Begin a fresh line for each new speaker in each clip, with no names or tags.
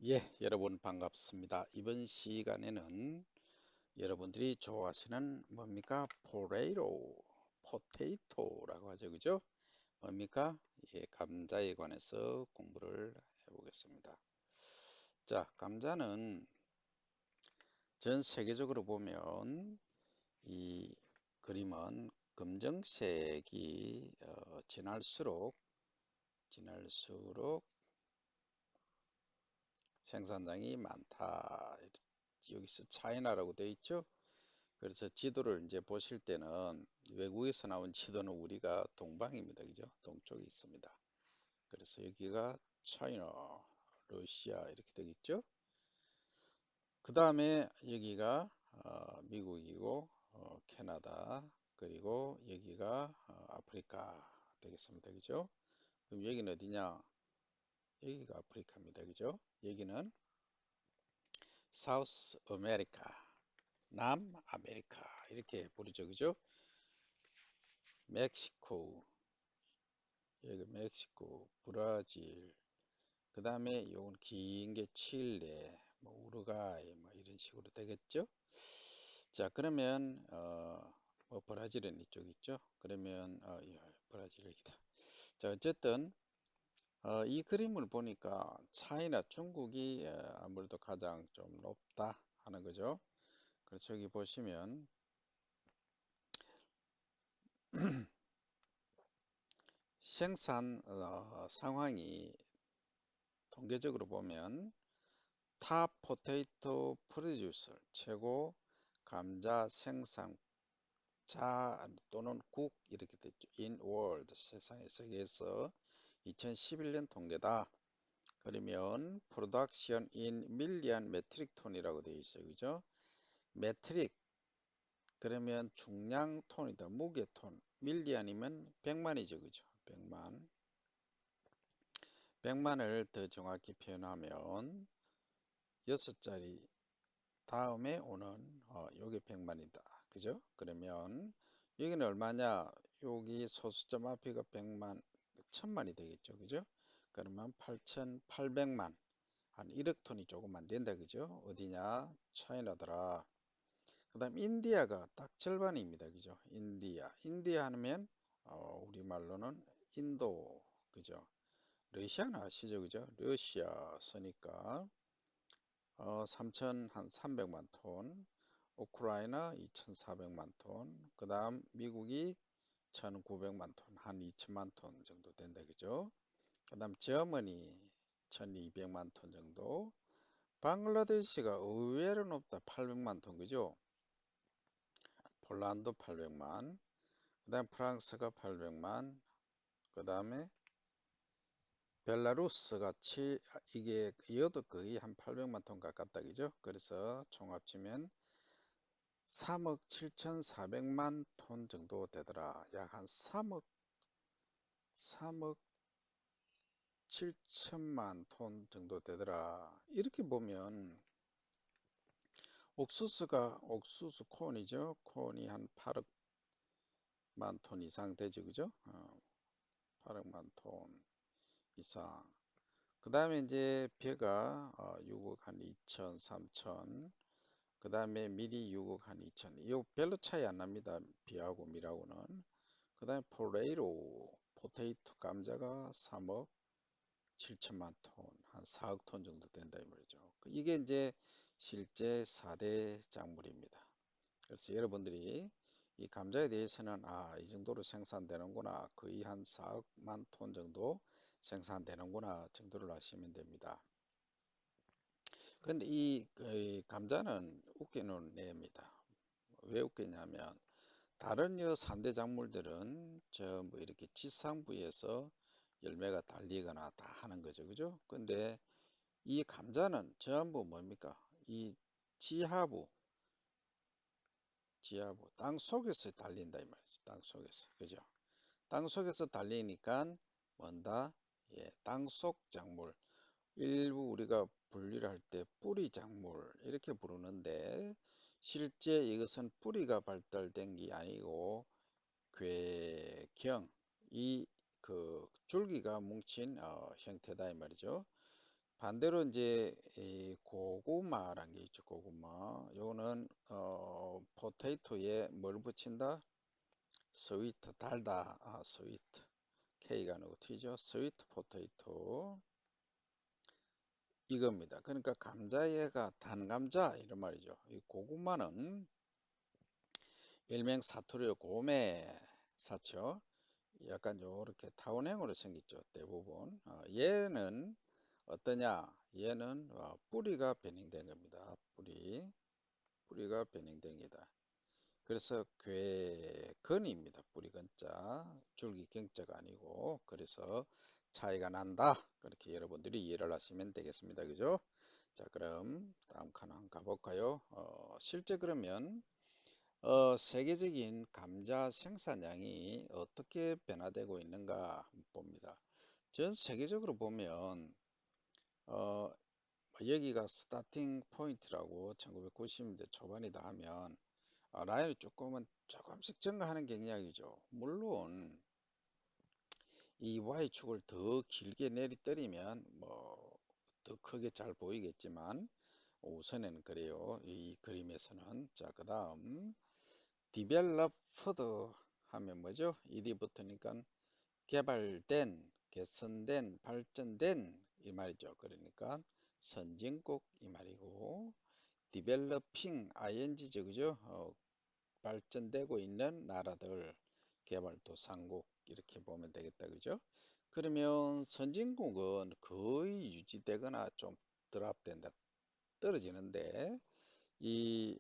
예, 여러분 반갑습니다. 이번 시간에는 여러분들이 좋아하시는 뭡니까? 포테이토라고 하죠. 그죠? 뭡니까? 예, 감자에 관해서 공부를 해보겠습니다. 자, 감자는 전 세계적으로 보면 이 그림은 검정색이 진할수록 생산량이 많다. 여기서 차이나라고 되어 있죠? 그래서 지도를 이제 보실 때는 외국에서 나온 지도는 우리가 동방입니다. 그죠? 동쪽에 있습니다. 그래서 여기가 차이나, 러시아 이렇게 되겠죠? 그 다음에 여기가 미국이고 캐나다 그리고 여기가 아프리카 되겠습니다. 그죠? 그럼 여기는 어디냐? 여기가 아프리카입니다. 그죠? 여기는 사우스 아메리카, 남아메리카 이렇게 부르죠. 그죠? 멕시코, 여기 멕시코, 브라질, 그 다음에 요건 긴 게 칠레, 뭐 우루과이, 뭐 이런 식으로 되겠죠? 자, 그러면 뭐 브라질은 이쪽 있죠? 그러면 예, 브라질 여기다. 자, 어쨌든 이 그림을 보니까 차이나 중국이 아무래도 가장 좀 높다 하는 거죠. 그래서 여기 보시면 생산 상황이 통계적으로 보면 탑 포테이토 프로듀서 최고 감자 생산자 또는 국 이렇게 됐죠. In world 세계에서 2011년 통계다. 그러면 production in million metric ton이라고 되어 있어요. 그죠? 메트릭 그러면 중량 톤이다. 무게 톤. 밀리언이면 100만이죠. 그죠? 100만. 100만을 더 정확히 표현하면 6자리 다음에 오는 요게 100만이다. 그죠? 그러면 여기는 얼마냐? 여기 소수점 앞에가 100만, 1000만이 되겠죠. 그죠? 그러면 8800만, 한 1억 톤이 조금 안 된다. 그죠? 어디냐? 차이나더라. 그 다음 인디아가 딱 절반입니다. 그죠? 인디아 하면 우리말로는 인도. 그죠? 러시아는 아시죠? 그죠? 러시아 쓰니까 3천 한 300만 톤, 우크라이나 2,400만 톤, 그 다음 미국이 1,900만 톤, 한 2천만 톤 정도 된다, 그죠? 그 다음 저머니 1,200만 톤 정도, 방글라데시가 의외로 높다, 800만 톤, 그죠? 폴란드 800만, 그 다음 프랑스가 800만, 그 다음에 벨라루스가 이게 이것도 거의 한 800만 톤 가깝다, 그죠? 그래서 총 합치면 3억 7,400만 톤 정도 되더라. 약 한 3억 7천만 톤 정도 되더라. 이렇게 보면 옥수수 콘이죠. 콘이 한 8억만 톤 이상 되죠. 그죠? 8억만 톤 이상. 그 다음에 이제 벼가 6억 한 2천, 3천. 그 다음에 밀이 6억 한 2천. 이거 별로 차이 안 납니다. 비하고 밀하고는. 그 다음에 포테이토 감자가 3억 7천만 톤, 한 4억 톤 정도 된다 이 말이죠. 이게 이제 실제 4대 작물입니다. 그래서 여러분들이 이 감자에 대해서는 이 정도로 생산되는구나, 거의 한 4억만 톤 정도 생산되는구나 정도를 아시면 됩니다. 그런데 이 감자는 웃기는 애입니다. 왜 웃기냐면 다른 3대 작물들은 전부 이렇게 지상부에서 열매가 달리거나 다 하는 거죠. 그죠? 근데 이 감자는 전부 뭡니까? 이 지하부, 땅 속에서 달린다 이 말이죠. 땅 속에서. 그죠? 땅 속에서 달리니까 뭔다? 예, 땅속 작물. 일부 우리가 분리를 할 때 뿌리 작물 이렇게 부르는데 실제 이것은 뿌리가 발달된 게 아니고 궤경 이 그 줄기가 뭉친 형태다 이 말이죠. 반대로 이제 이 고구마란 게 있죠. 고구마. 요거는 포테이토에 뭘 붙인다? 스위트 달다. 스위트. K가 아니고 T죠. 스위트 포테이토. 이겁니다. 그러니까 감자에가 단 감자 이런 말이죠. 이 고구마는 일명 사투리로 고메 사죠. 약간 요렇게 타원형으로 생겼죠. 대부분. 얘는 어떠냐? 얘는 뿌리가 베닝된 겁니다. 뿌리가 베닝된 게다. 그래서 괴근입니다. 뿌리 근자, 줄기 경자가 아니고 그래서 차이가 난다. 그렇게 여러분들이 이해를 하시면 되겠습니다. 그죠? 자, 그럼 다음 칸 한번 가볼까요? 실제 그러면 세계적인 감자 생산량이 어떻게 변화되고 있는가 한번 봅니다. 전 세계적으로 보면 어, 여기가 스타팅 포인트라고 1990년대 초반이다 하면 라인을 조금씩 증가하는 경향이죠. 물론 이 Y축을 더 길게 내리뜨리면 뭐 더 크게 잘 보이겠지만 우선에는 그래요. 이 그림에서는. 자, 그 다음 developed 하면 뭐죠? 이디 붙으니까 개발된, 개선된, 발전된 이 말이죠. 그러니까 선진국 이 말이고 developing ing죠. 그죠? 발전되고 있는 나라들, 개발도상국 이렇게 보면 되겠다. 그죠? 그러면 선진국은 거의 유지되거나 좀 드랍된다, 떨어지는데 이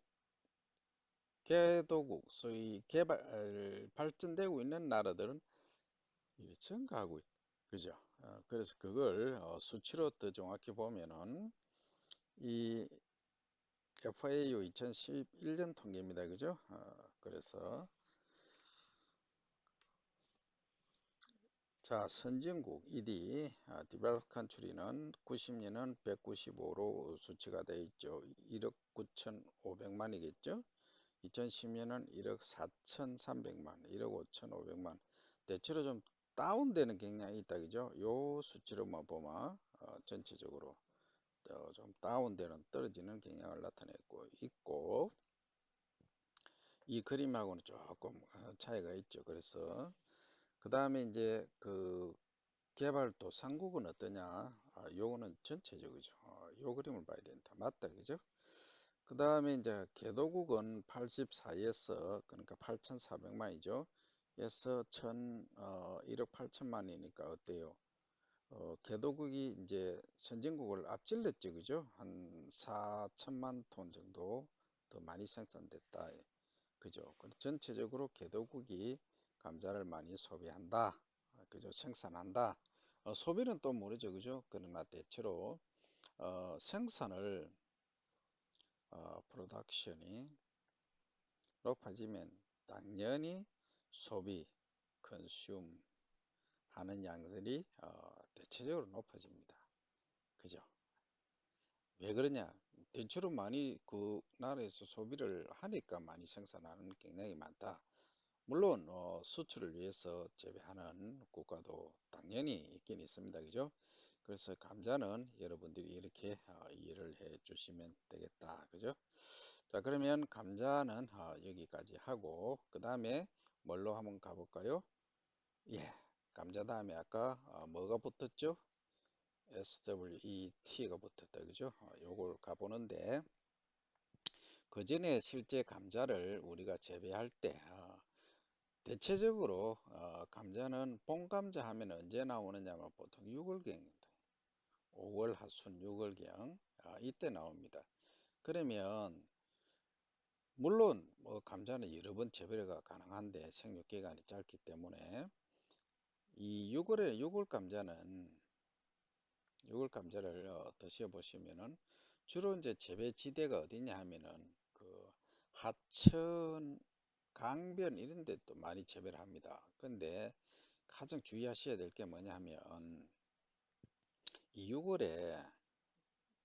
개도국, 소위 발전되고 있는 나라들은 이게 증가하고 그죠? 그래서 그걸 수치로 더 정확히 보면은 이 FAO 2011년 통계입니다. 그죠? 그래서 자, 선진국 1위 Developed Country는 90년은 195로 수치가 되어 있죠. 1억 9,500만이겠죠. 2010년은 1억 4,300만, 1억 5,500만. 대체로 좀 다운되는 경향이 있다, 그죠? 요 수치로만 보면 전체적으로 좀 다운되는 떨어지는 경향을 나타내고 있고 이 그림하고는 조금 차이가 있죠. 그래서 그 다음에 이제 그 개발도상국은 어떠냐? 요거는 전체적이죠. 요 그림을 봐야 된다. 맞다, 그죠? 그 다음에 이제 개도국은 84에서 그러니까 8,400만이죠. 에서 1억 8천만이니까 어때요? 개도국이 이제 선진국을 앞질렀죠, 그죠? 한 4천만 톤 정도 더 많이 생산됐다, 그죠? 전체적으로 개도국이 감자를 많이 소비한다, 그죠? 생산한다. 소비는 또 모르죠, 그죠? 그러나 대체로 생산을 프로덕션이 높아지면 당연히 소비, 컨슘 하는 양들이 대체적으로 높아집니다. 그죠? 왜 그러냐? 대체로 많이 그 나라에서 소비를 하니까 많이 생산하는 경향이 많다. 물론 수출을 위해서 재배하는 국가도 당연히 있긴 있습니다. 그죠? 그래서 감자는 여러분들이 이렇게 이해를 해 주시면 되겠다. 그죠? 자, 그러면 감자는 여기까지 하고 그 다음에 뭘로 한번 가볼까요? 예, 감자 다음에 아까 뭐가 붙었죠? SWET가 붙었다. 그죠? 요걸 가보는데 그 전에 실제 감자를 우리가 재배할 때 대체적으로 감자는 뽕감자 하면 언제 나오느냐면 보통 6월경입니다. 5월 하순 6월경 이때 나옵니다. 그러면 물론 뭐 감자는 여러 번 재배가 가능한데 생육 기간이 짧기 때문에 이 6월 감자는 6월 감자를 드셔 보시면은 주로 이제 재배 지대가 어디냐 하면은 그 하천 강변 이런 데 또 많이 재배를 합니다. 근데 가장 주의하셔야 될 게 뭐냐 하면 이 6월에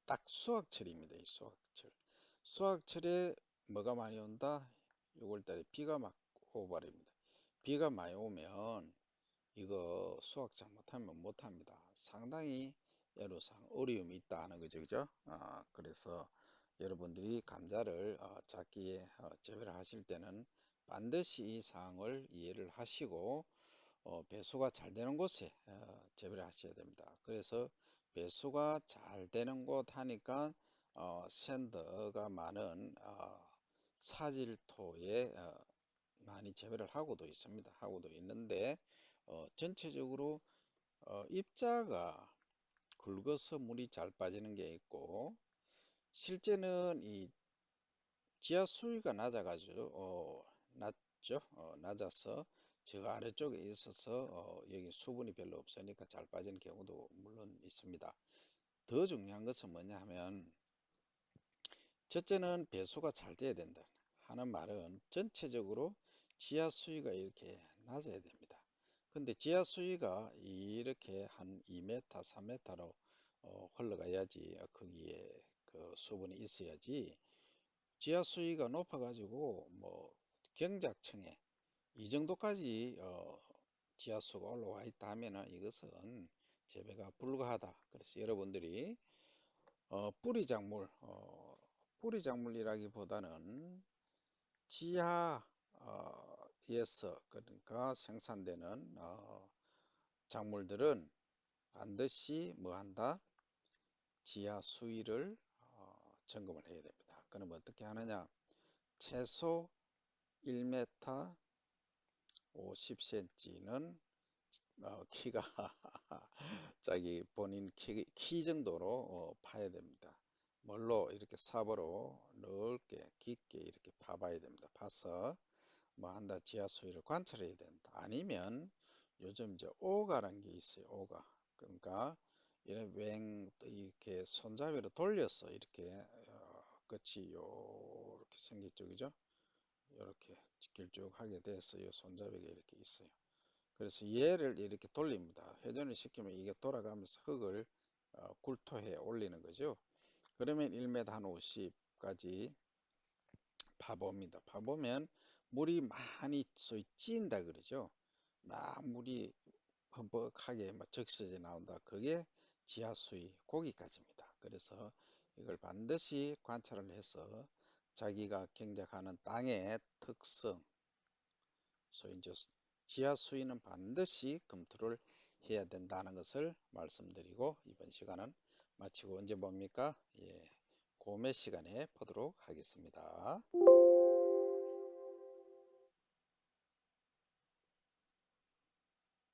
딱 수확철입니다. 이 수확철. 수확철에 뭐가 많이 온다? 6월달에 비가 막 오버립니다. 비가 많이 오면 이거 수확 잘못하면 못합니다. 상당히 애로사항, 어려움이 있다는 거죠, 그죠? 그래서 여러분들이 감자를 작기에 재배를 하실 때는 반드시 이 사항을 이해를 하시고 배수가 잘 되는 곳에 재배를 하셔야 됩니다. 그래서 배수가 잘 되는 곳 하니까 샌드가 많은 사질토에 많이 재배를 하고도 있습니다. 하고도 있는데 전체적으로 입자가 굵어서 물이 잘 빠지는 게 있고 실제는 이 지하 수위가 낮아가지고 낮죠. 낮아서 저 아래쪽에 있어서 여기 수분이 별로 없으니까 잘 빠지는 경우도 물론 있습니다. 더 중요한 것은 뭐냐 하면 첫째는 배수가 잘 돼야 된다 하는 말은 전체적으로 지하 수위가 이렇게 낮아야 됩니다. 근데 지하 수위가 이렇게 한 2m, 3m로 흘러가야지 거기에 그 수분이 있어야지 지하 수위가 높아가지고 뭐 경작층에 이 정도까지 지하수가 올라와 있다 하면은 이것은 재배가 불가하다. 그래서 여러분들이 뿌리작물, 뿌리작물이라기보다는 지하에서 그러니까 생산되는 작물들은 반드시 뭐 한다? 지하 수위를 점검을 해야 됩니다. 그럼 어떻게 하느냐? 최소 1m 50cm는 키가 자기 본인 키 정도로 파야 됩니다. 뭘로 이렇게 삽으로 넓게 깊게 이렇게 파봐야 됩니다. 파서 뭐 한다 지하 수위를 관찰해야 된다. 아니면 요즘 이제 오가란 게 있어요. 오가. 그러니까 이렇게 이렇게 손잡이로 돌려서 이렇게 끝이 요렇게 생겼죠, 그죠? 이렇게 길쭉하게 돼서 이 손잡이가 이렇게 있어요. 그래서 얘를 이렇게 돌립니다. 회전을 시키면 이게 돌아가면서 흙을 굴토에 올리는 거죠. 그러면 1m 한 50까지 파봅니다. 파보면 물이 많이 소위 찐다 그러죠. 막 물이 범벅하게 막 적셔져 나온다. 그게 지하수위 고기까지입니다. 그래서 이걸 반드시 관찰을 해서 자기가 경작하는 땅의 특성, 소위 이제 지하 수위는 반드시 검토를 해야 된다는 것을 말씀드리고 이번 시간은 마치고 언제 봅니까? 예, 고매 시간에 보도록 하겠습니다.